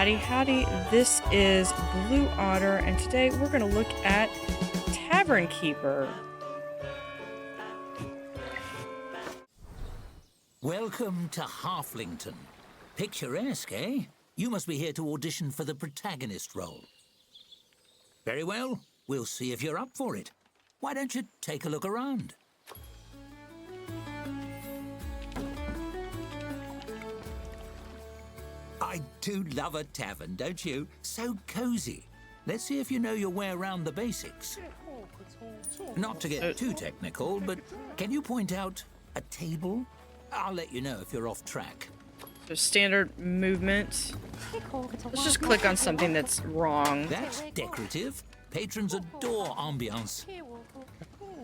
Howdy Howdy, this is Blue Otter, and today we're going to look at Tavern Keeper. Welcome to Halflington. Picturesque, eh? You must be here to audition for the protagonist role. Very well, we'll see if you're up for it. Why don't you take a look around? I do love a tavern, don't you? So cozy. Let's see if you know your way around the basics. Not to get too technical, but can you point out a table? I'll let you know if you're off track. So standard movement. Let's just click on something that's wrong. That's decorative. Patrons adore ambiance.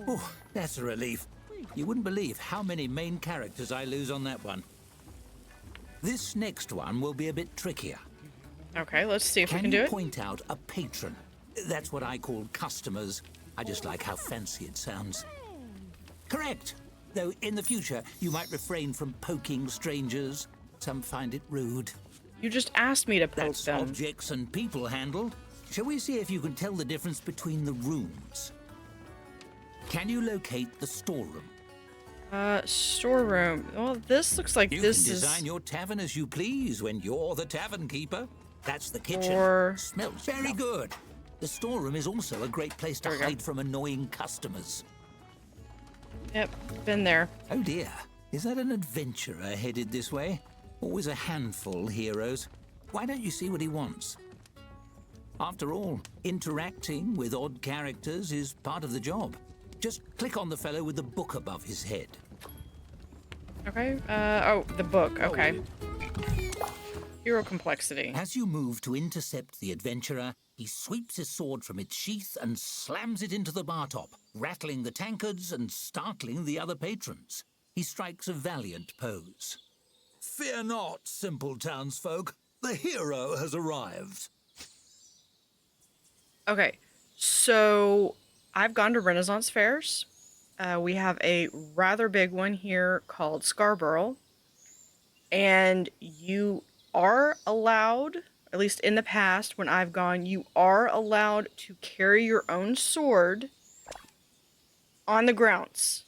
Oh, that's a relief. You wouldn't believe how many main characters I lose on that one. This next one will be a bit trickier. Okay, let's see if we can do Can you it. point out a patron? That's what I call customers. I just like how fancy it sounds. Correct. Though in the future, you might refrain from poking strangers. Some find it rude. You just asked me to poke That's them. objects and people handled. Shall we see if you can tell the difference between the rooms? Can you locate the storeroom? Storeroom. Well, this looks like You this can is... design your tavern as you please when you're the tavern keeper. That's the kitchen. Or- Smells very good. The storeroom is also a great place to There we go. hide from annoying customers. Yep, been there. Oh dear, is that an adventurer headed this way? Always a handful, heroes. Why don't you see what he wants? After all, interacting with odd characters is part of the job. Just click on the fellow with the book above his head. Okay, oh, the book, okay. Hero complexity. As you move to intercept the adventurer, he sweeps his sword from its sheath and slams it into the bar top, rattling the tankards and startling the other patrons. He strikes a valiant pose. Fear not, simple townsfolk. The hero has arrived. Okay, so I've gone to Renaissance fairs. We have a rather big one here called Scarborough. And you are allowed, at least in the past when I've gone, you are allowed to carry your own sword on the grounds.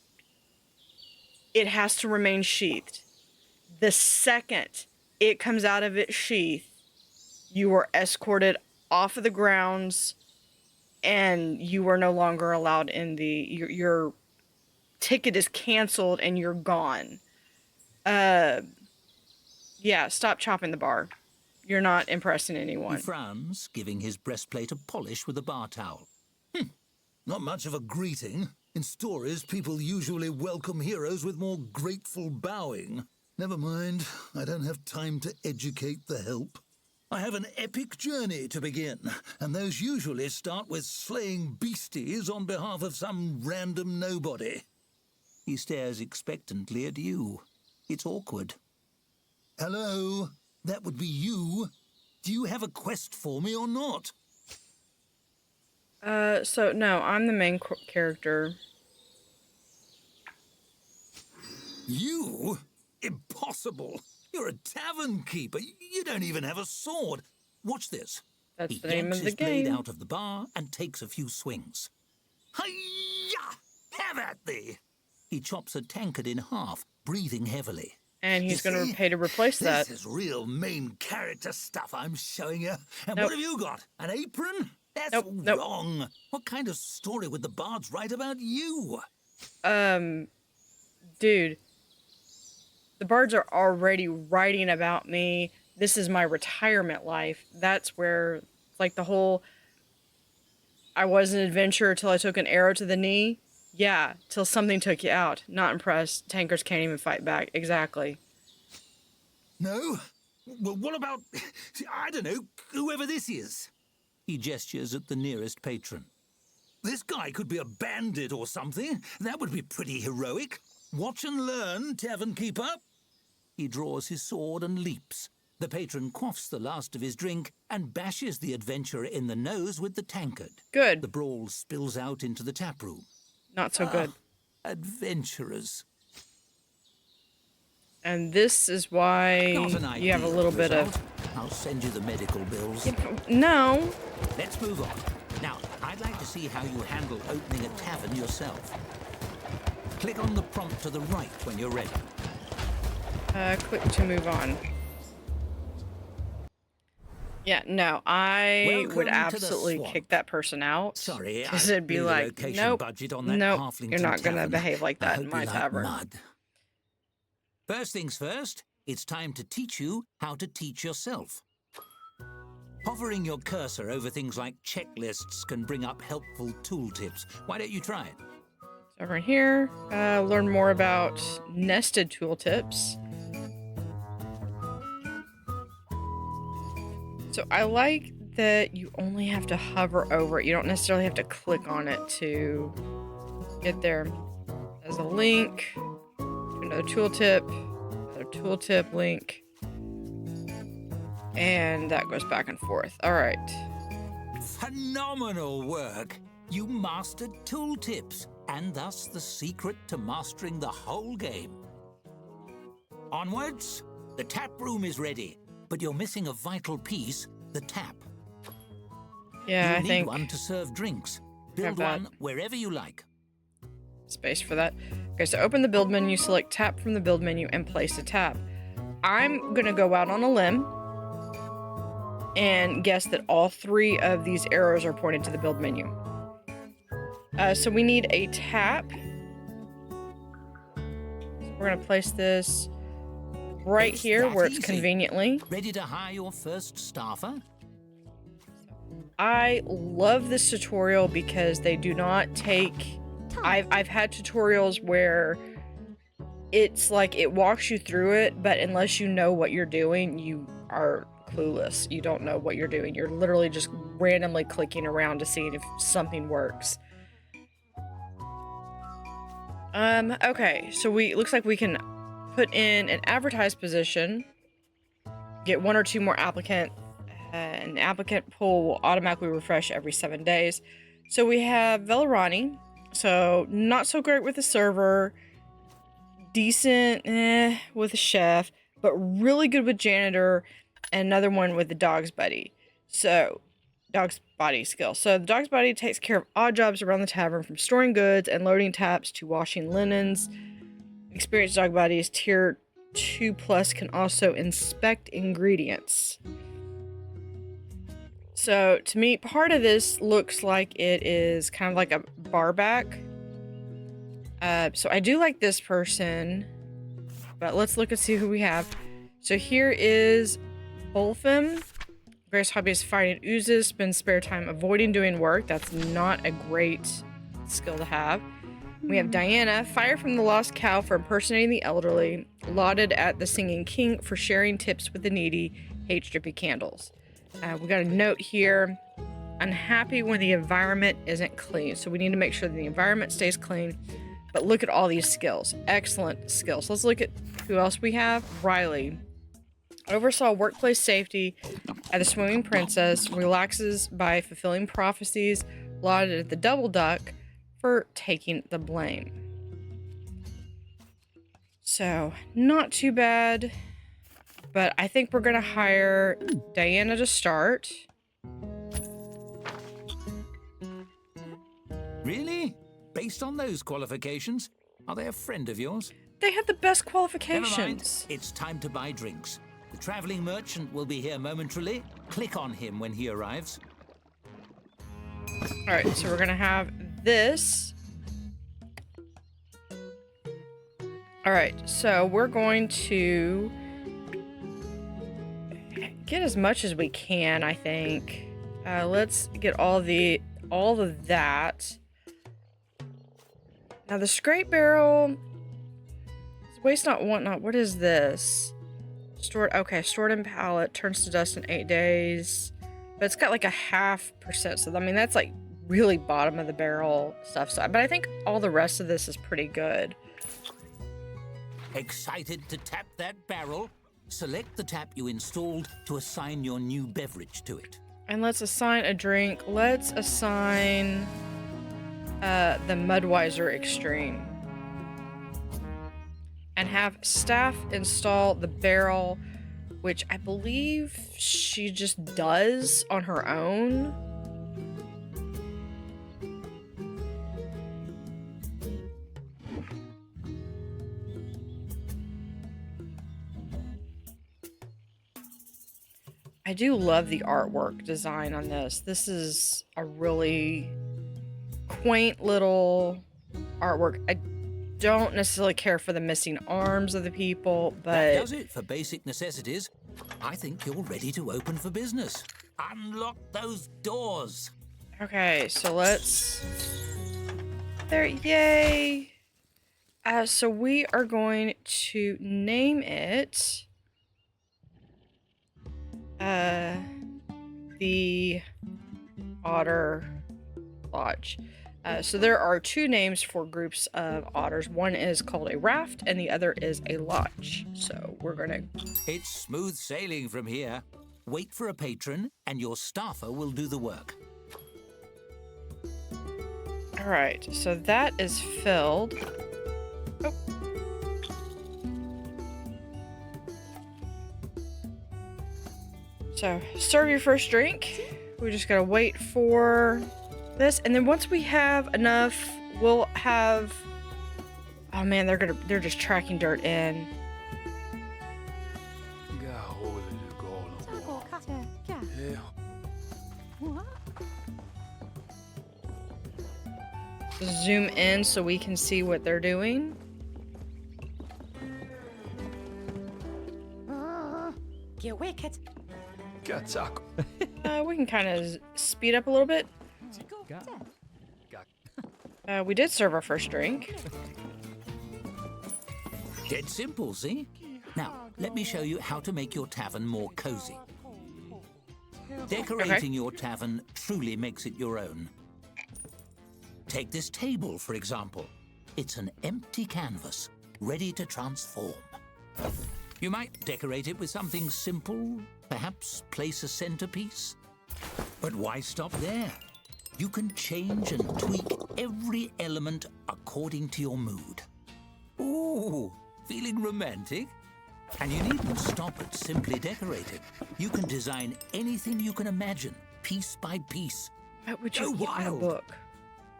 It has to remain sheathed. The second it comes out of its sheath, you are escorted off of the grounds and you are no longer allowed in the... Your ticket is canceled and you're gone. Yeah, stop chopping the bar. You're not impressing anyone. He frowns, giving his breastplate a polish with a bar towel. Not much of a greeting. In stories, people usually welcome heroes with more grateful bowing. Never mind, I don't have time to educate the help. I have an epic journey to begin, and those usually start with slaying beasties on behalf of some random nobody. He stares expectantly at you. It's awkward. Hello, that would be you. Do you have a quest for me or not? So, no, I'm the main character. You? Impossible. You're a tavern keeper. You don't even have a sword. Watch this. That's He the name yanks of the his blade game. out of the bar and takes a few swings. Hi-ya! Have at thee! He chops a tankard in half, breathing heavily. And he's You going to see, pay to replace that. This is real main character stuff I'm showing you. And Nope. what have you got? An apron? That's Nope, all nope. wrong. What kind of story would the bards write about you? Dude. The bards are already writing about me. This is my retirement life. That's where, like, the whole... I was an adventurer till I took an arrow to the knee. Yeah, till something took you out. Not impressed. Tankers can't even fight back. Exactly. No? Well, what about, I don't know, whoever this is? He gestures at the nearest patron. This guy could be a bandit or something. That would be pretty heroic. Watch and learn, Tavern Keeper. He draws his sword and leaps. The patron quaffs the last of his drink and bashes the adventurer in the nose with the tankard. Good. The brawl spills out into the tap room. Not so good. Adventurers. And this is why Not an you have a ideal little bit result. of... I'll send you the medical bills. No. Let's move on. Now, I'd like to see how you handle opening a tavern yourself. Click on the prompt to the right when you're ready. Click to move on. Yeah, no, I would absolutely kick that person out. Sorry, because it'd be like, nope, budget on that nope, you're not gonna tavern. behave like I that hope in my you like tavern. mud. First things first, it's time to teach you how to teach yourself. Hovering your cursor over things like checklists can bring up helpful tooltips. Why don't you try it? So over here, learn more about nested tooltips. So I like that you only have to hover over it. You don't necessarily have to click on it to get there. There's a link to another tooltip link. And that goes back and forth. All right. Phenomenal work! You mastered tooltips, and thus the secret to mastering the whole game. Onwards! The tap room is ready, but you're missing a vital piece, the tap. Yeah, You'll need one to serve drinks. Build one wherever you like. Space for that. Okay, so open the build menu, select tap from the build menu, and place a tap. I'm gonna go out on a limb and guess that all 3 of these arrows are pointed to the build menu. So we need a tap. So we're gonna place this right here where it's conveniently. Ready to hire your first staffer? I love this tutorial because they do not take... I've had tutorials where it's like it walks you through it, but unless you know what you're doing, you are clueless. You don't know what you're doing. You're literally just randomly clicking around to see if something works. Okay, so looks like we can put in an advertised position, get 1 or 2 more applicant. An applicant pool will automatically refresh every 7 days. So we have Velarani. So not so great with the server, decent with a chef, but really good with janitor, and another one with the dog's buddy. So dog's body skill. So the dog's body takes care of odd jobs around the tavern, from storing goods and loading taps to washing linens. Experienced dog buddies tier 2+ can also inspect ingredients. So to me, part of this looks like it is kind of like a bar back. So I do like this person, but let's look and see who we have. So here is Bolfim. Various hobbies: fighting oozes, spends spare time avoiding doing work. That's not a great skill to have. We have Diana, fire from the lost cow for impersonating the elderly, lauded at the Singing King for sharing tips with the needy, hates drippy candles. We got a note here: unhappy when the environment isn't clean. So we need to make sure that the environment stays clean. But look at all these skills. Excellent skills. Let's look at who else we have. Riley. Oversaw workplace safety at the Swimming Princess. Relaxes by fulfilling prophecies. Lauded at the Double Duck for taking the blame. So, not too bad. But I think we're going to hire Diana to start. Really? Based on those qualifications? Are they a friend of yours? They had the best Never mind. qualifications. It's time to buy drinks. The traveling merchant will be here momentarily. Click on him when he arrives. All right, so we're going to have this. All right, so we're going to get as much as we can, I think. Let's get all of that. Now the scrape barrel, waste not, want not. What is this? Stored in pallet, turns to dust in 8 days. But it's got like a 0.5%. So I mean, that's like really bottom of the barrel stuff. So, but I think all the rest of this is pretty good. Excited to tap that barrel? Select the tap you installed to assign your new beverage to it. And let's assign a drink. Let's assign the Mudweiser Extreme. And have staff install the barrel which I believe she just does on her own. I do love the artwork design on this. This is a really quaint little artwork. I don't necessarily care for the missing arms of the people, but... That does it for basic necessities. I think you're ready to open for business. Unlock those doors. Okay, so let's... There, yay! So we are going to name it... the Otter Lodge. So there are two names for groups of otters. One is called a raft and the other is a lodge. So we're gonna... It's smooth sailing from here. Wait for a patron and your staffer will do the work. All right, so that is filled. Oh. So serve your first drink. We just gotta wait for this, and then once we have enough, we'll have... Oh man, they're just tracking dirt in. Zoom in so we can see what they're doing. We can kind of speed up a little bit. We did serve our first drink. Dead simple, see? Now, let me show you how to make your tavern more cozy. Decorating your tavern truly makes it your own. Take this table, for example. It's an empty canvas, ready to transform. You might decorate it with something simple, perhaps place a centerpiece. But why stop there? You can change and tweak every element according to your mood. Ooh, feeling romantic? And you needn't stop at simply decorating. You can design anything you can imagine, piece by piece. What would you get in a book?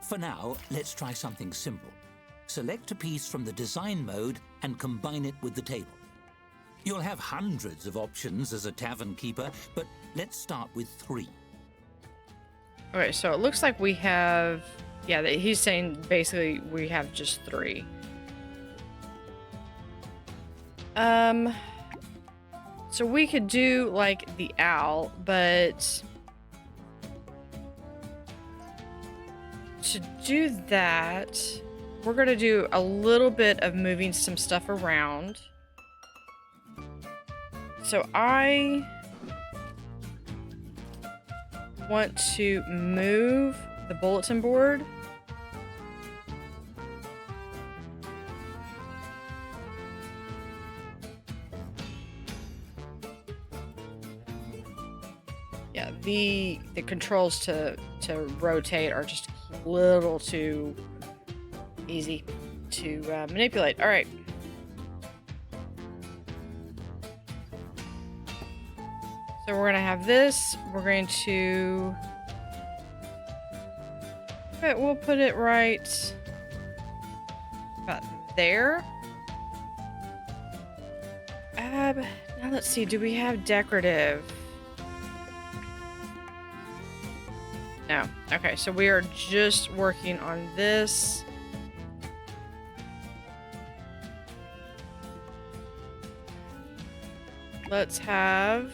For now, let's try something simple. Select a piece from the design mode and combine it with the table. You'll have hundreds of options as a tavern keeper, but let's start with 3. Okay, so it looks like we have... Yeah, he's saying basically we have just 3. So we could do, like, the owl, but... To do that, we're gonna do a little bit of moving some stuff around. So I want to move the bulletin board. Yeah, the controls to rotate are just a little too easy to manipulate. All right. So we're gonna have this. We're going to... Okay, we'll put it right about there. Now let's see. Do we have decorative? No. Okay, so we are just working on this. Let's have...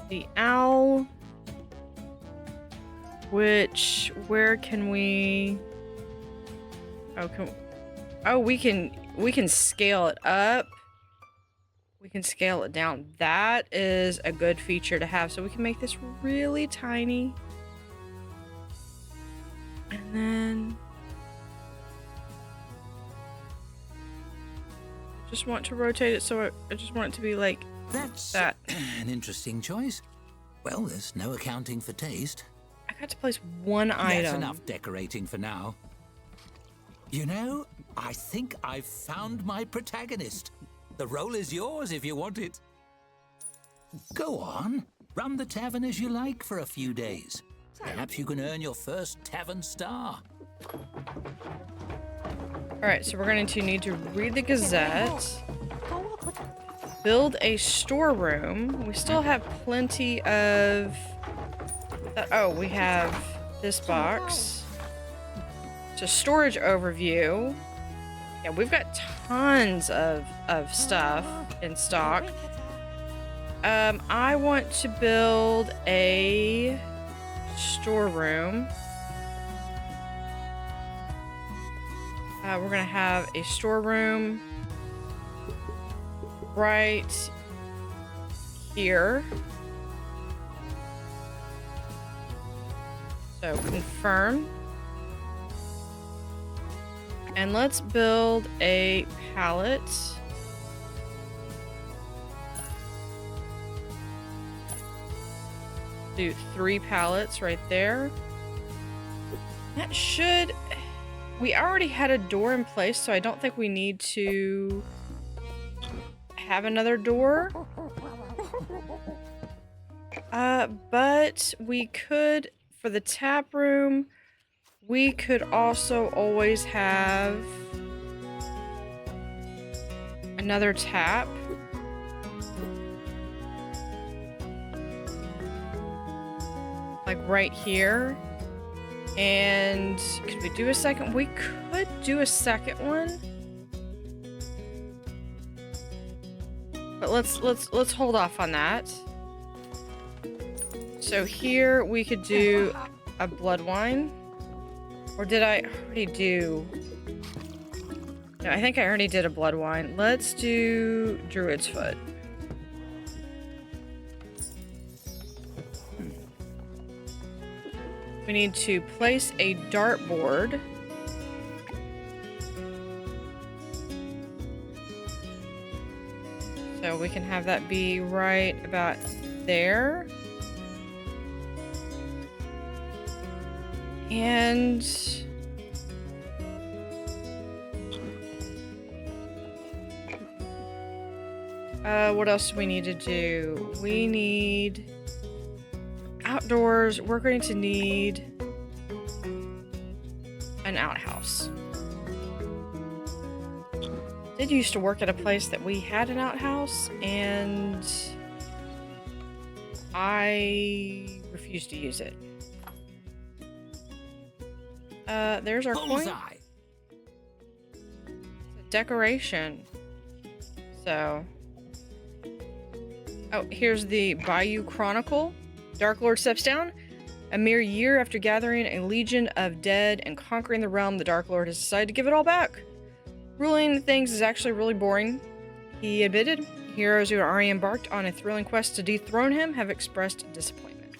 the owl. Where can we... Oh, we can scale it up. We can scale it down. That is a good feature to have. So we can make this really tiny. And then... just want to rotate it so I just want it to be like That's that. An interesting choice. Well, there's no accounting for taste. I got to place one item. That's enough decorating for now. You know, I think I've found my protagonist. The role is yours if you want it. Go on, run the tavern as you like for a few days. Perhaps you can earn your first tavern star. Alright, so we're going to need to read the Gazette. Build a storeroom. We still have plenty of... oh, we have this box. So storage overview. Yeah, we've got tons of stuff in stock. I want to build a storeroom. We're gonna have a storeroom right here. So confirm. And let's build a pallet. Do 3 pallets right there. That should... We already had a door in place, so I don't think we need to have another door. But we could, for the tap room, we could also always have another tap. Like right here. And could we do a second? We could do a second one. But let's hold off on that. So here we could do a blood wine. Or did I already do? No, I think I already did a blood wine. Let's do Druid's Foot. We need to place a dartboard. So we can have that be right about there. And what else do we need to do? We need outdoors. We're going to need an outhouse. Did used to work at a place that we had an outhouse, and I refused to use it. There's our coin. Decoration. So, oh, here's the Bayou Chronicle. Dark Lord steps down. A mere year after gathering a legion of dead and conquering the realm, the Dark Lord has decided to give it all back. Ruling things is actually really boring, he admitted. Heroes who are already embarked on a thrilling quest to dethrone him have expressed disappointment.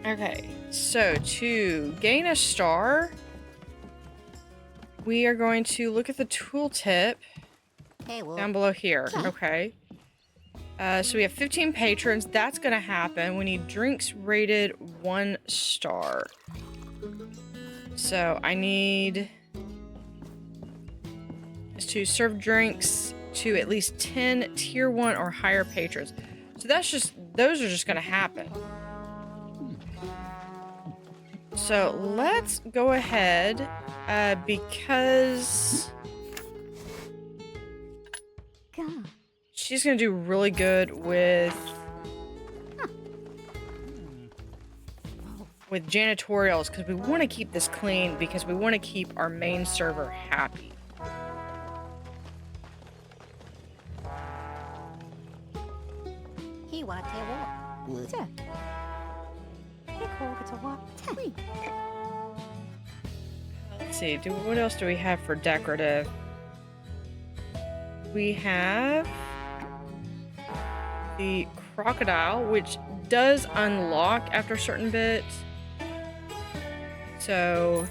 Okay, so to gain a star, we are going to look at the tooltip down below here. Okay. So we have 15 patrons. That's going to happen. We need drinks rated 1 star. So I need to serve drinks to at least 10 tier 1 or higher patrons. So that's just, those are just going to happen. So let's go ahead, because she's going to do really good with janitorials, because we want to keep this clean, because we want to keep our main server happy. Let's see, what else do we have for decorative? We have the crocodile, which does unlock after a certain bit. So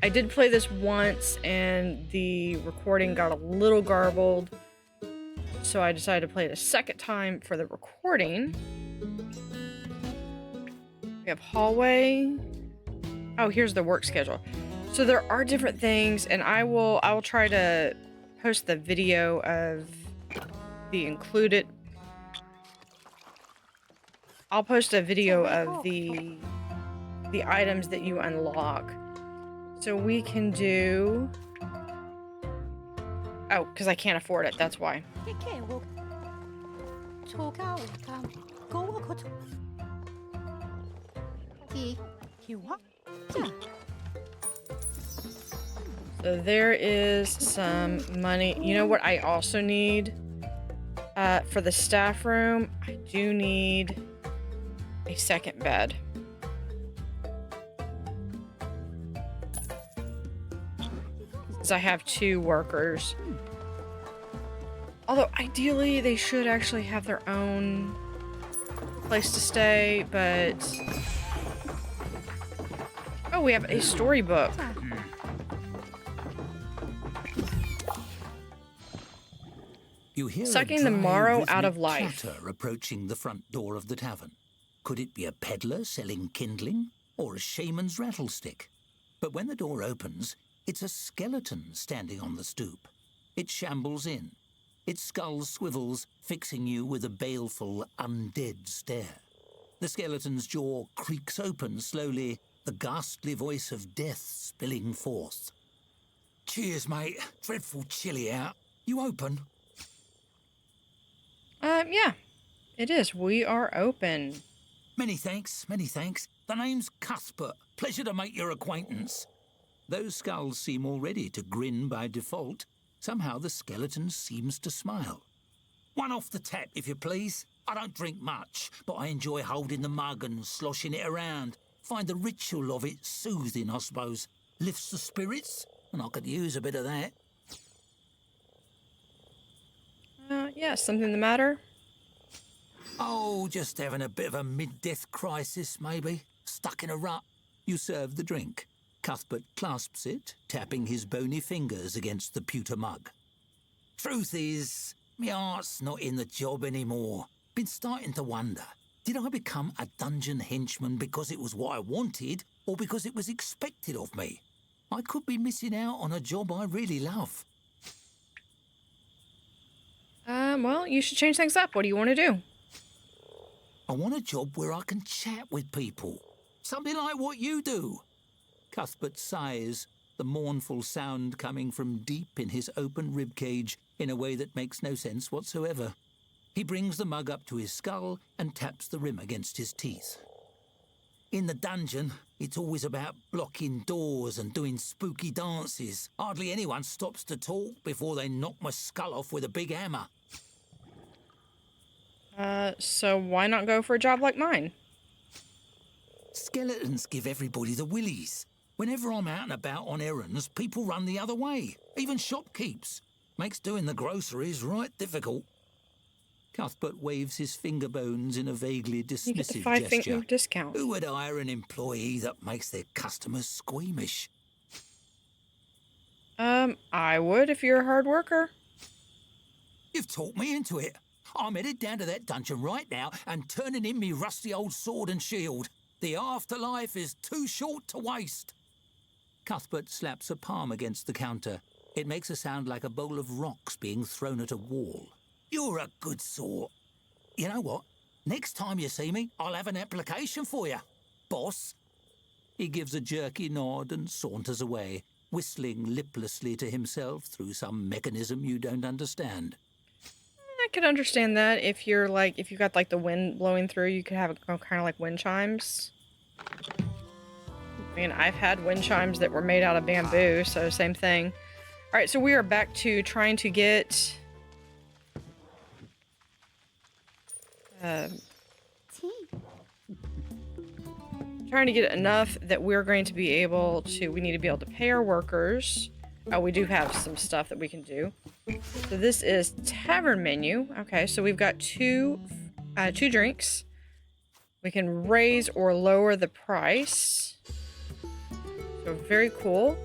I did play this once and the recording got a little garbled, so I decided to play it a second time for the recording. We have hallway. Oh, here's the work schedule. So there are different things, and I will try to post the video of the included. I'll post a video of the items that you unlock. So we can do. Oh, because I can't afford it. That's why. So there is some money. You know what I also need? For the staff room, I do need a second bed. Because I have 2 workers. Although ideally they should actually have their own place to stay, but... Oh, we have a storybook. You hear Sucking a the dry, marrow rhythmic out of life. clatter approaching the front door of the tavern. Could it be a peddler selling kindling or a shaman's rattlestick? But when the door opens, it's a skeleton standing on the stoop. It shambles in. Its skull swivels, fixing you with a baleful, undead stare. The skeleton's jaw creaks open slowly, the ghastly voice of death spilling forth. Cheers, mate. Dreadful chilly out. You open? Yeah, it is. We are open. Many thanks, many thanks. The name's Cuthbert. Pleasure to make your acquaintance. Those skulls seem already to grin by default. Somehow the skeleton seems to smile. One off the tap, if you please. I don't drink much, but I enjoy holding the mug and sloshing it around. Find the ritual of it soothing, I suppose. Lifts the spirits, and I could use a bit of that. Yeah, something the matter? Oh, just having a bit of a mid-death crisis, maybe. Stuck in a rut. You serve the drink. Cuthbert clasps it, tapping his bony fingers against the pewter mug. Truth is, my heart's not in the job anymore. Been starting to wonder, did I become a dungeon henchman because it was what I wanted, or because it was expected of me? I could be missing out on a job I really love. Well, you should change things up. What do you want to do? I want a job where I can chat with people. Something like what you do. Cuthbert sighs, the mournful sound coming from deep in his open ribcage in a way that makes no sense whatsoever. He brings the mug up to his skull and taps the rim against his teeth. In the dungeon, it's always about blocking doors and doing spooky dances. Hardly anyone stops to talk before they knock my skull off with a big hammer. So why not go for a job like mine? Skeletons give everybody the willies. Whenever I'm out and about on errands, people run the other way. Even shopkeeps. Makes doing the groceries right difficult. Cuthbert waves his finger bones in a vaguely You get the dismissive 5 gesture. finger discount. Who would hire an employee that makes their customers squeamish? I would if you're a hard worker. You've talked me into it. I'm headed down to that dungeon right now and turning in me rusty old sword and shield. The afterlife is too short to waste. Cuthbert slaps a palm against the counter. It makes a sound like a bowl of rocks being thrown at a wall. You're a good sort. You know what? Next time you see me, I'll have an application for you, boss. He gives a jerky nod and saunters away, whistling liplessly to himself through some mechanism you don't understand. I could understand that if you're like, if you got like the wind blowing through, you could have it go kind of like wind chimes. I mean, I've had wind chimes that were made out of bamboo, so same thing. All right, so we are back to trying to get trying to get enough that we're going to be able to, we need to be able to pay our workers. Oh, we do have some stuff that we can do. So this is tavern menu. Okay, so we've got two drinks. We can raise or lower the price. So very cool.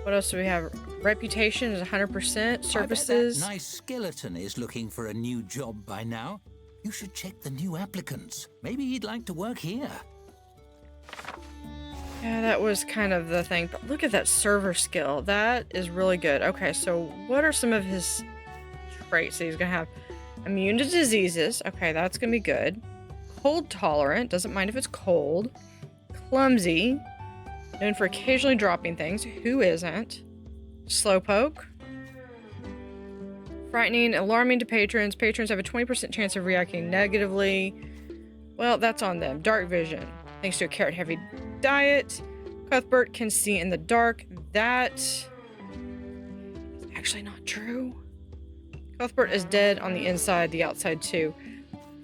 What else do we have? Reputation is 100%. Services. That nice skeleton is looking for a new job by now. You should check the new applicants. Maybe he'd like to work here. Yeah, that was kind of the thing. But look at that server skill. That is really good. Okay, so what are some of his traits that he's going to have? Immune to diseases. Okay, that's going to be good. Cold tolerant. Doesn't mind if it's cold. Clumsy. Known for occasionally dropping things. Who isn't? Slowpoke. Frightening. Alarming to patrons. Patrons have a 20% chance of reacting negatively. Well, that's on them. Dark vision. Thanks to a carrot-heavy diet. Cuthbert can see in the dark. That is actually not true. Cuthbert is dead on the inside, the outside too.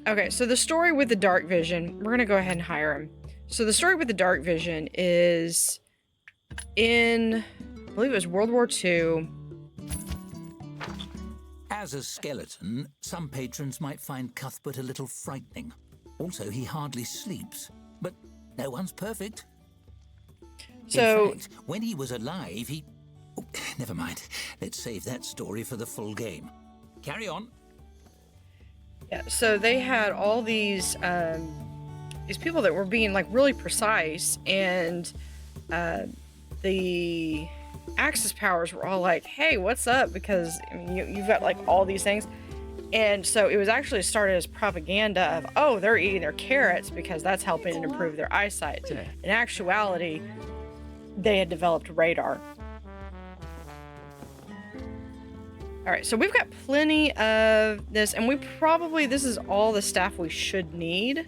Okay, so the story with the dark vision, we're gonna go ahead and hire him. So the story with the dark vision is in, I believe it was World War II. As a skeleton, some patrons might find Cuthbert a little frightening. Also, he hardly sleeps. But no one's perfect. So, in fact, when he was alive, he... Oh, never mind. Let's save that story for the full game. Carry on. yeah, so they had all these people that were being like really precise, and the Axis powers were all like, "Hey, what's up?" Because I mean, you've got like all these things, and so it was actually started as propaganda of, "Oh, they're eating their carrots because that's helping improve their eyesight." In actuality, they had developed radar. All right, so we've got plenty of this, and this is all the staff we should need.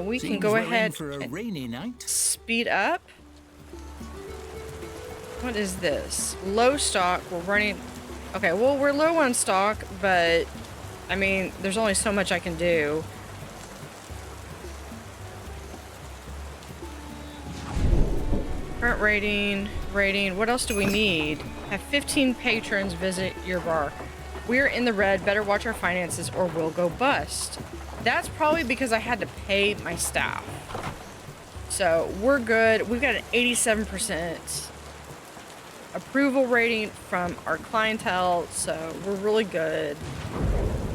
We can go ahead for a rainy night. Speed up. What is this? Low stock. We're running. Okay, well, we're low on stock, but I mean, there's only so much I can do. Current rating. What else do we need? Have 15 patrons visit your bar. We're in the red. Better watch our finances or we'll go bust. That's probably because I had to pay my staff. So we're good. We've got an 87% approval rating from our clientele, so we're really good.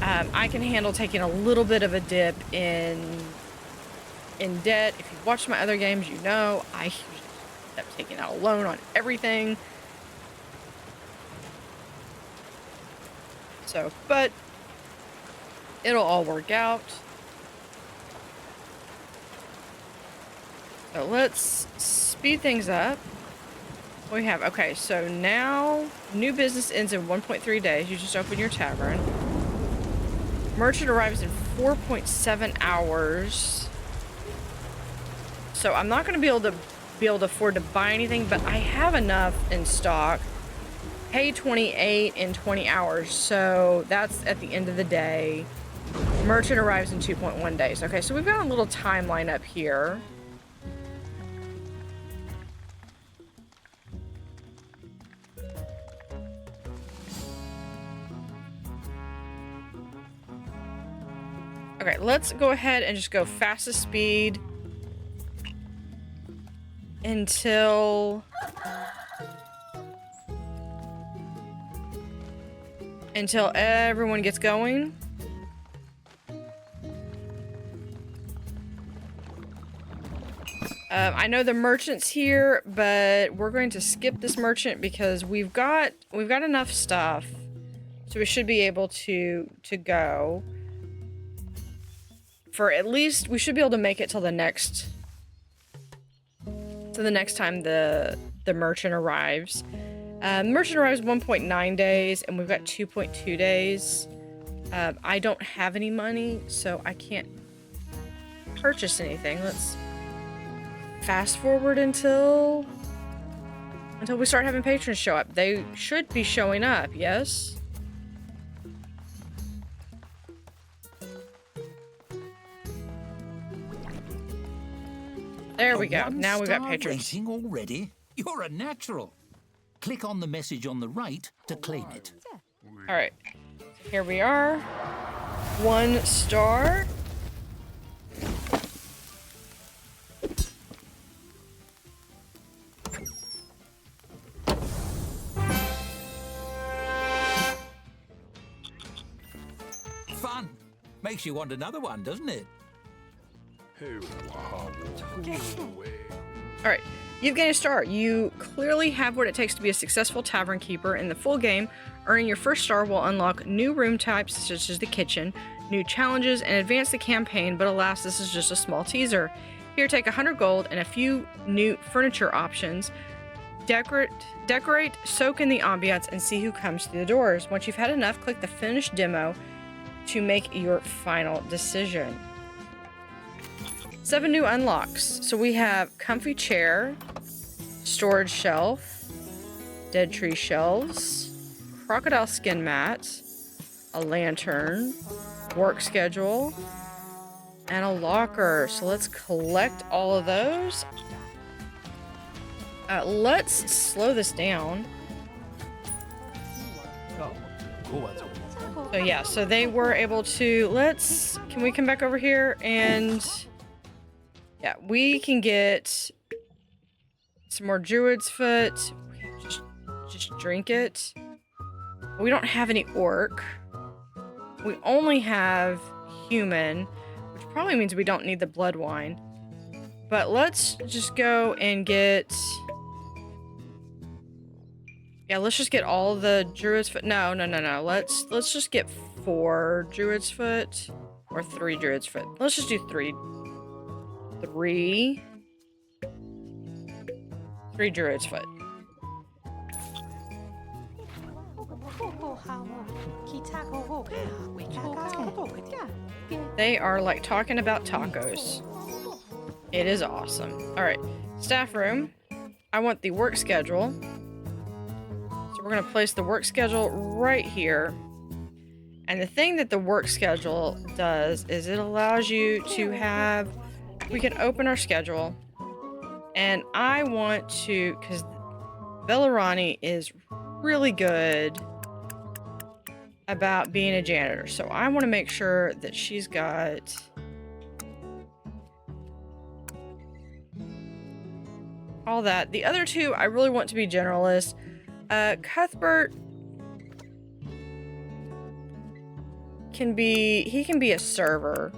I can handle taking a little bit of a dip in debt. If you've watched my other games, you know I usually end up taking out a loan on everything. So, but it'll all work out. So let's speed things up. What we have, okay, so now new business ends in 1.3 days. You just open your tavern. Merchant arrives in 4.7 hours. So I'm not going to be able to afford to buy anything, but I have enough in stock. Pay 28 in 20 hours, so that's at the end of the day. Merchant arrives in 2.1 days. Okay, so we've got a little timeline up here. Okay, let's go ahead and just go fastest speed until everyone gets going. I know the merchant's here, but we're going to skip this merchant because we've got enough stuff, so we should be able to go for at least, we should be able to make it till the next time the merchant arrives. The merchant arrives 1.9 days, and we've got 2.2 days. I don't have any money, so I can't purchase anything. Let's fast forward until we start having patrons show up. They should be showing up, yes? There we go. Now we've got patrons. Rating already? You're a natural. Click on the message on the right to claim it. All right. Here we are. 1 star. Makes you want another one, doesn't it? Alright, you've gained a star. You clearly have what it takes to be a successful Tavern Keeper in the full game. Earning your first star will unlock new room types, such as the kitchen, new challenges, and advance the campaign, but alas, this is just a small teaser. Here, take 100 gold and a few new furniture options. Decorate, soak in the ambiance, and see who comes through the doors. Once you've had enough, click the Finish Demo to make your final decision. 7 new unlocks. So we have Comfy Chair, Storage Shelf, Dead Tree Shelves, Crocodile Skin Mat, a Lantern, Work Schedule, and a Locker. So let's collect all of those. Let's slow this down. So yeah, so they were able to, can we come back over here and, yeah, we can get some more Druid's Foot. Just drink it. We don't have any Orc. We only have Human, which probably means we don't need the Blood Wine. But let's just go and get... Yeah, let's just get all the Druid's Foot. No. Let's just get 4 Druid's Foot. Or 3 Druid's Foot. Let's just do 3. 3 Druid's Foot. They are like talking about tacos. It is awesome. Alright, staff room. I want the work schedule. So we're going to place the work schedule right here. And the thing that the work schedule does is it allows you to have... We can open our schedule. And I want to... Because Bellarani is really good about being a janitor. So I want to make sure that she's got... all that. The other 2, I really want to be generalist. Cuthbert can be a server.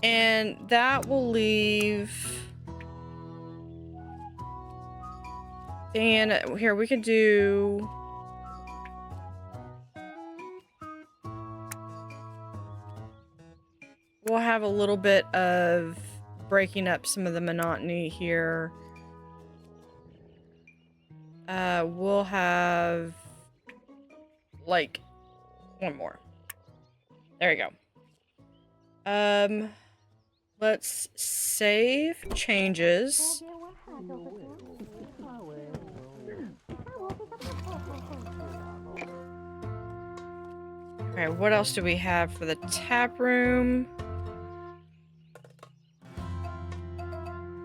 And that will leave Dan. Here, we could do... We'll have a little bit of breaking up some of the monotony here. We'll have like 1 more. There you go. Let's save changes. Okay, what else do we have for the tap room?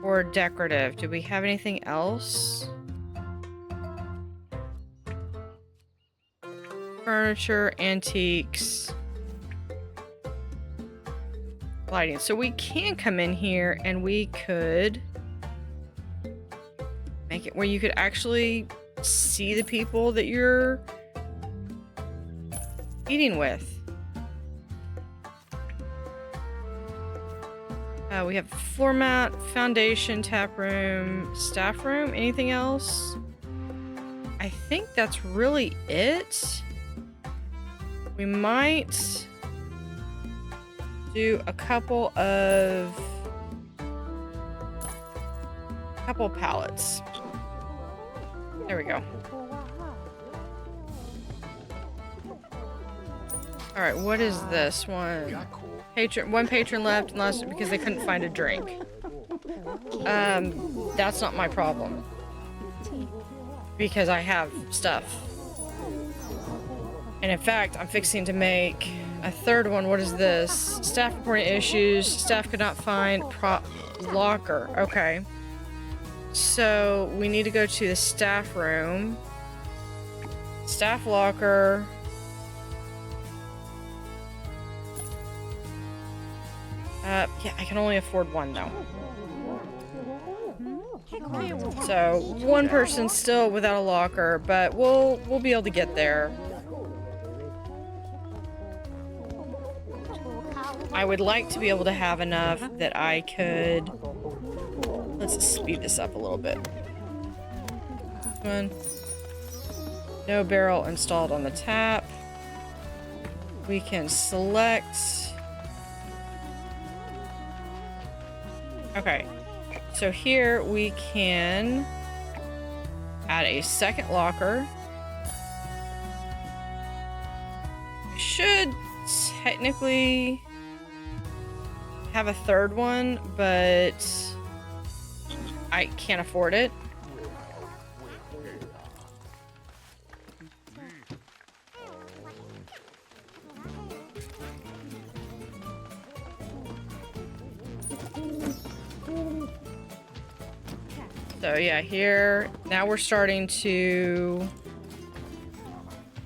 Or decorative. Do we have anything else? Furniture, antiques, lighting. So we can come in here and we could make it where you could actually see the people that you're eating with. We have floor mat, foundation, tap room, staff room. Anything else? I think that's really it. We might do a couple pallets. There we go. All right, what is this one? One patron left, unless because they couldn't find a drink. That's not my problem because I have stuff. And in fact, I'm fixing to make a 3rd one. What is this? Staff reporting issues. Staff could not find locker. Okay. So we need to go to the staff room. Staff locker. Yeah, I can only afford 1 though. So 1 person still without a locker, but we'll be able to get there. I would like to be able to have enough that I could... Let's speed this up a little bit. One. No barrel installed on the tap. We can select... Okay. So here we can add a second locker. We should technically have a third one, but I can't afford it. So yeah, here, now we're starting to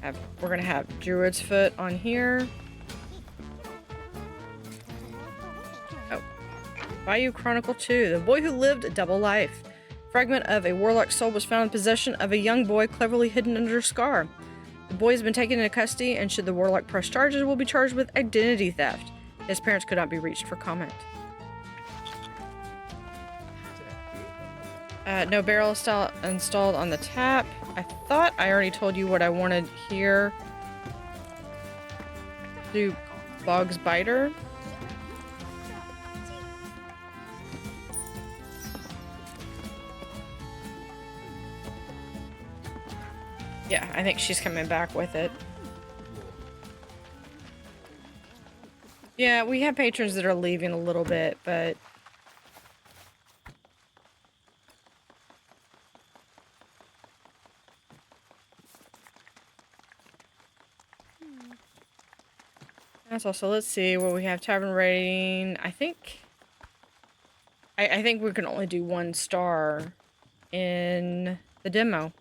have, we're gonna have Druid's Foot on here. Oh, Bayou Chronicle 2, the boy who lived a double life. Fragment of a warlock's soul was found in possession of a young boy cleverly hidden under a scar. The boy has been taken into custody, and should the warlock press charges, will be charged with identity theft. His parents could not be reached for comment. No barrel installed on the tap. I thought I already told you what I wanted here. Do Bog's Biter. Yeah, I think she's coming back with it. Yeah, we have patrons that are leaving a little bit, but... That's also, let's see what we have. Tavern rating. I think we can only do 1 star in the demo.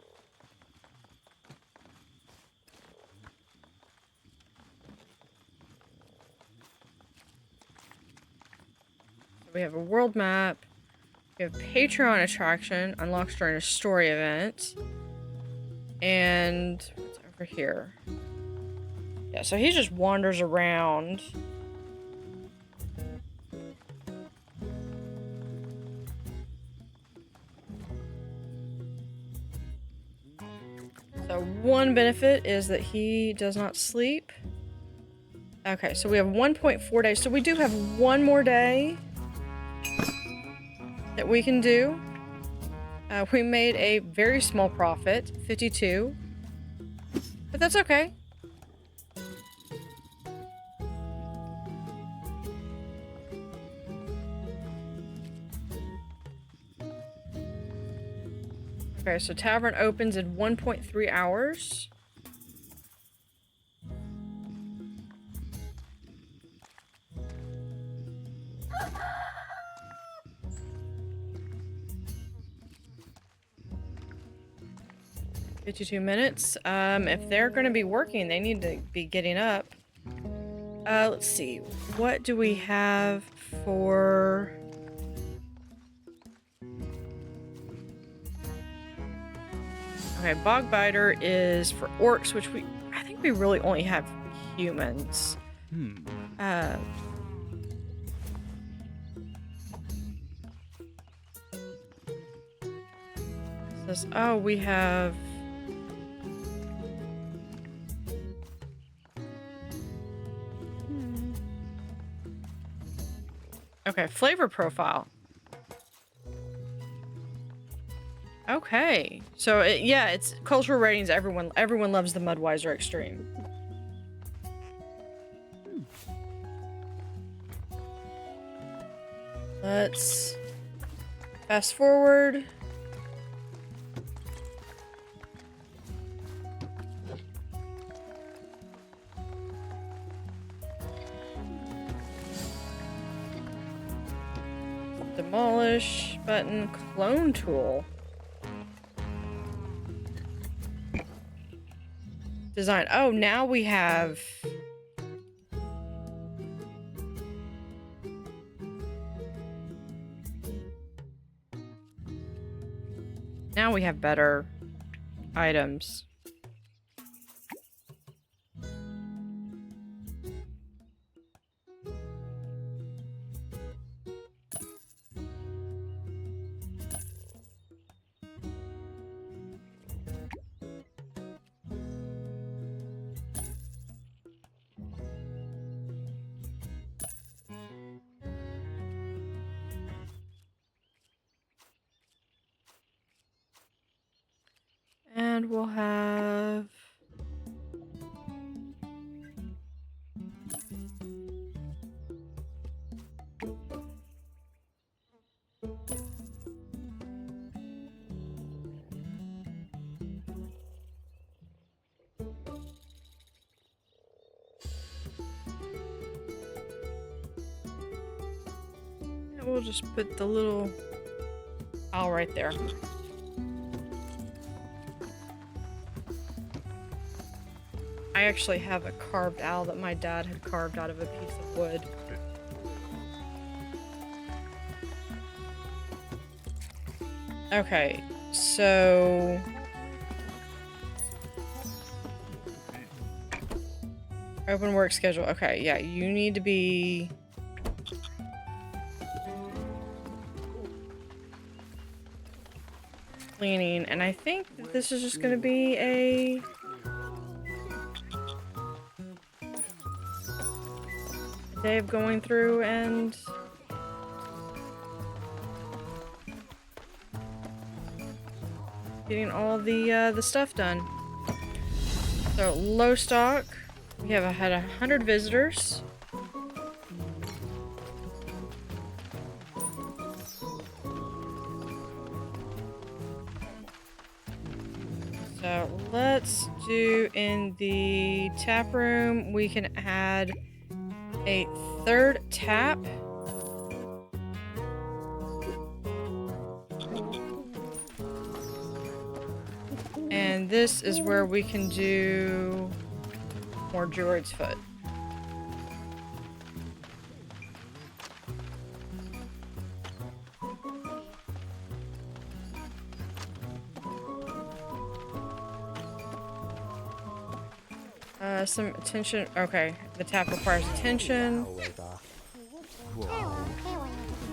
So we have a world map. We have Patreon attraction unlocks during a story event. And what's over here? Yeah, so he just wanders around. So one benefit is that he does not sleep. Okay, so we have 1.4 days. So we do have 1 more day that we can do. We made a very small profit, 52. But that's okay. Okay, so Tavern opens in 1.3 hours. $52 minutes. If they're going to be working, they need to be getting up. Let's see. What do we have for... Okay, Bog Biter is for orcs, which I think we really only have humans. Says, oh, we have... Okay, flavor profile. Okay, so yeah, it's cultural ratings. Everyone loves the Mudweiser Extreme. Let's fast forward. Demolish button, clone tool. Design. Oh, now we have... Now we have better items. And we'll have... We'll just put the little owl right there. I actually have a carved owl that my dad had carved out of a piece of wood. Okay, so... Open work schedule. Okay, yeah, you need to be... cleaning, and I think that this is just gonna be a... day of going through and... getting all the stuff done. So, low stock. We have had 100 visitors. So let's do in the tap room, we can add a third tap. And this is where we can do more Druid's Foot. Some attention. Okay, the tap requires attention.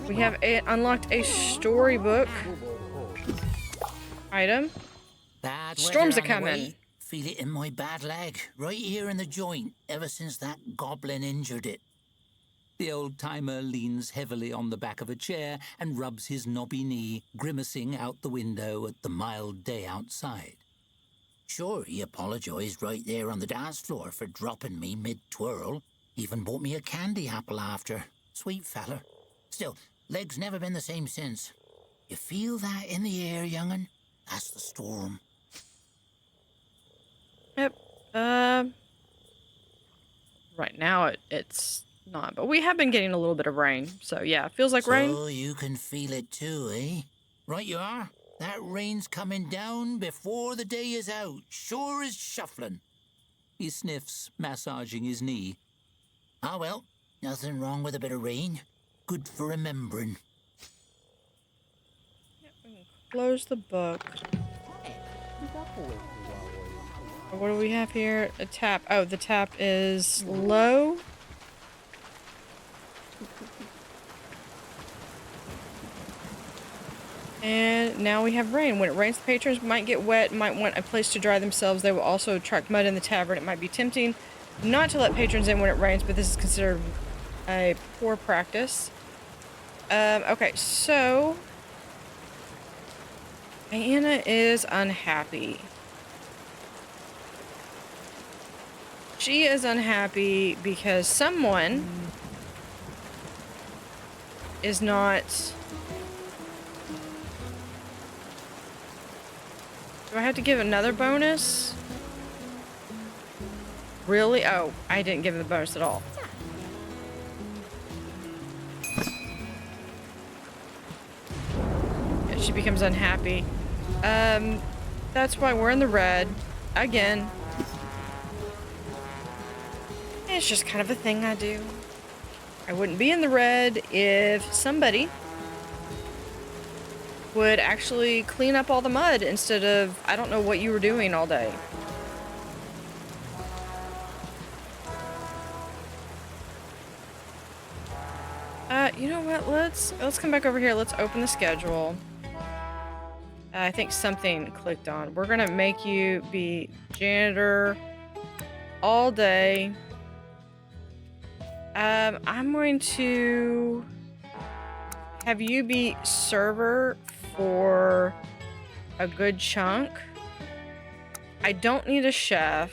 We have unlocked a storybook item. Storms are coming. Feel it in my bad leg, right here in the joint, ever since that goblin injured it. The old-timer leans heavily on the back of a chair and rubs his knobby knee, grimacing out the window at the mild day outside. Sure, he apologized right there on the dance floor for dropping me mid-twirl. Even bought me a candy apple after. Sweet feller. Still, leg's never been the same since. You feel that in the air, young'un? That's the storm. Yep. Right now it's not, but we have been getting a little bit of rain. So yeah, it feels like rain. So you can feel it too, eh? Right you are. That rain's coming down before the day is out. Sure as shuffling. He sniffs, massaging his knee. Ah well, nothing wrong with a bit of rain. Good for remembering. Yep, we can close the book. What do we have here? A tap. Oh, the tap is low. And now we have rain. When it rains, the patrons might get wet, might want a place to dry themselves. They will also attract mud in the tavern. It might be tempting not to let patrons in when it rains, but this is considered a poor practice. Okay, so Anna is unhappy. She is unhappy because someone is not... Do I have to give another bonus? Really? Oh, I didn't give him the bonus at all. Yeah, she becomes unhappy. That's why we're in the red. Again. It's just kind of a thing I do. I wouldn't be in the red if somebody would actually clean up all the mud instead of, I don't know what you were doing all day. You know what? Let's come back over here. Let's open the schedule. I think something clicked on. We're gonna make you be janitor all day. I'm going to have you be server for a good chunk. I don't need a chef.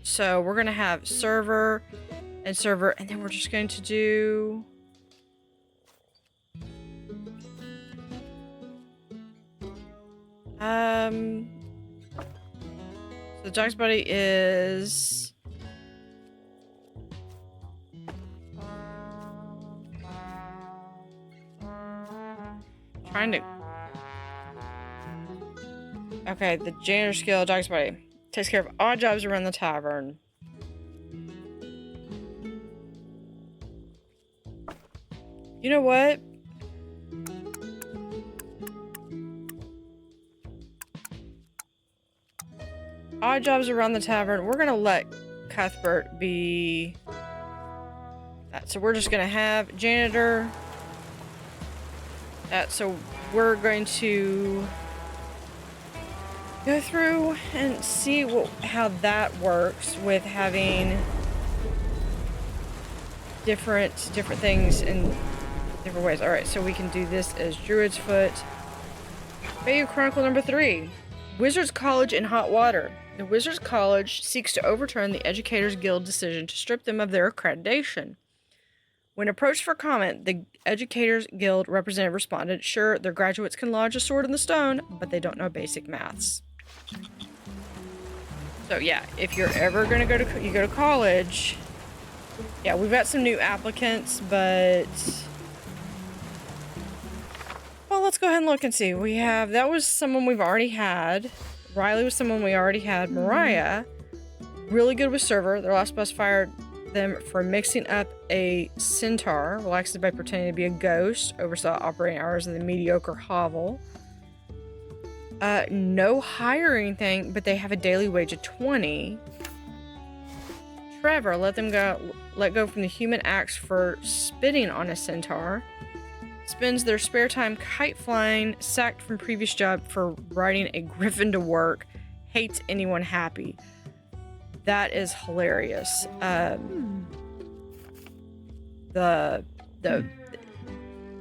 So we're going to have server, and then we're just going to do... So the Dog's Buddy is... Trying to... Okay, the janitor skill, Dog's Buddy. Takes care of odd jobs around the tavern. You know what? Odd jobs around the tavern. We're gonna let Cuthbert be that. So we're just gonna have janitor. So we're going to go through and see how that works with having different things in different ways. All right, so we can do this as Druid's Foot. Bayou Chronicle number 3. Wizards College in hot water. The Wizards College seeks to overturn the Educators Guild decision to strip them of their accreditation. When approached for comment, the Educators Guild representative responded, "Sure, their graduates can lodge a sword in the stone, but they don't know basic maths." So yeah, if you're ever gonna go to college, yeah, we've got some new applicants, but well, let's go ahead and look and see. That was someone we've already had. Riley was someone we already had. Mariah, really good with server. Their last boss fired them for mixing up a centaur, relaxed by pretending to be a ghost, oversaw operating hours of the mediocre hovel. No hiring thing, but they have a daily wage of 20. Trevor, let go from the human axe for spitting on a centaur. Spends their spare time kite flying, sacked from previous job for riding a griffin to work, hates anyone happy. That is hilarious. The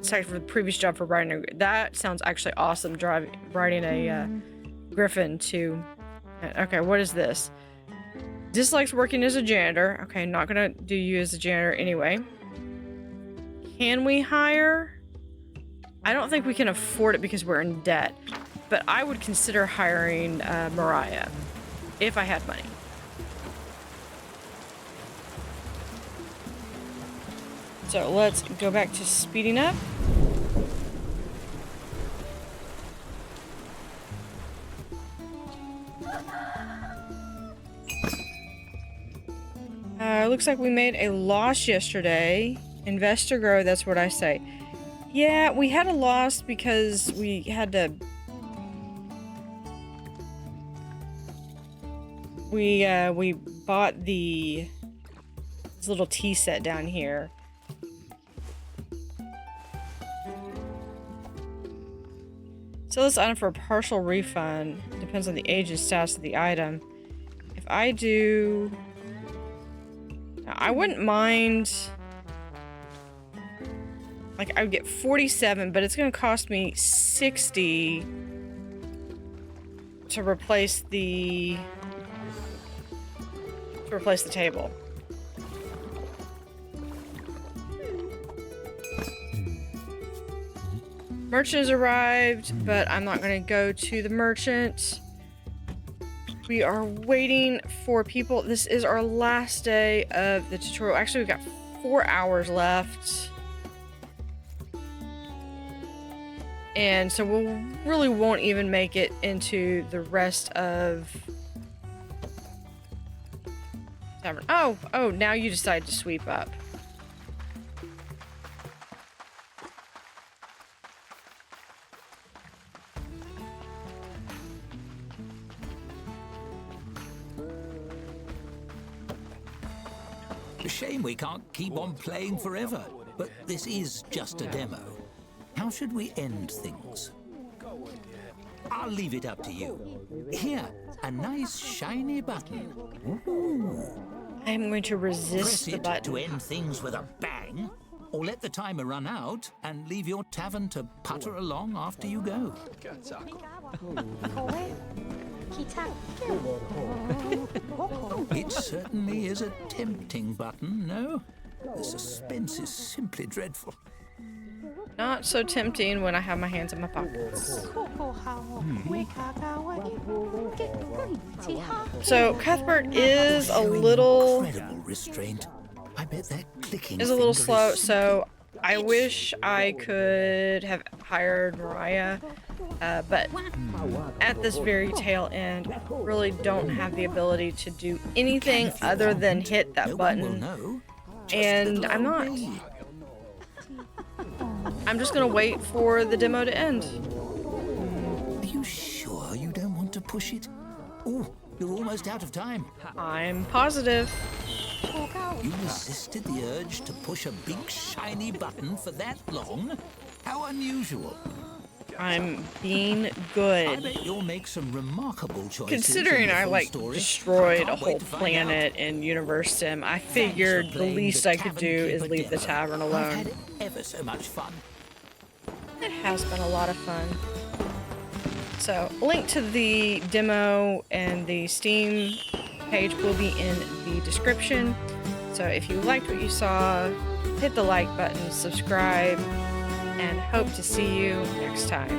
sacked for the previous job for riding that sounds actually awesome. Riding a griffin to. Okay, what is this? Dislikes working as a janitor. Okay, not gonna do you as a janitor anyway. Can we hire? I don't think we can afford it because we're in debt, but I would consider hiring Mariah if I had money. So let's go back to speeding up. Looks like we made a loss yesterday. Invest or grow, that's what I say. Yeah, we had a loss because we had to... We bought this little tea set down here. Sell this item for a partial refund. Depends on the age and status of the item. If I do... I wouldn't mind... Like, I would get 47, but it's going to cost me 60 to replace the table. Merchant has arrived, but I'm not going to go to the merchant. We are waiting for people. This is our last day of the tutorial. Actually, we've got 4 hours left. And so we really won't even make it into the rest of Tavern. Oh, now you decide to sweep up. A shame we can't keep on playing forever, but this is just a demo. How should we end things? I'll leave it up to you. Here, a nice shiny button. Ooh. I'm going to resist the button. To end things with a bang, or let the timer run out and leave your tavern to putter along after you go. It certainly is a tempting button, no? The suspense is simply dreadful. Not so tempting when I have my hands in my pockets. So Cuthbert is a little Incredible restraint. I bet that clicking is a little finger slow, is so I wish I could have hired Mariah, but at this very tail end, I really don't have the ability to do anything other than hit that no one will button, know. Just and little I'm old not. me. I'm just gonna wait for the demo to end. Are you sure you don't want to push it? Oh, you're almost out of time. I'm positive. You resisted the urge to push a big shiny button for that long? How unusual. I'm being I good. bet you'll make some remarkable choices. Considering in the I full like story. destroyed Can't a wait whole to find planet out. in Universe Sim, I Thanks for figured the playing least the I could Tavern do is Keeper leave the demo. tavern I've alone. had ever so much fun. It has been a lot of fun. So, link to the demo and the Steam page will be in the description. So if you liked what you saw, hit the like button, subscribe, and hope to see you next time.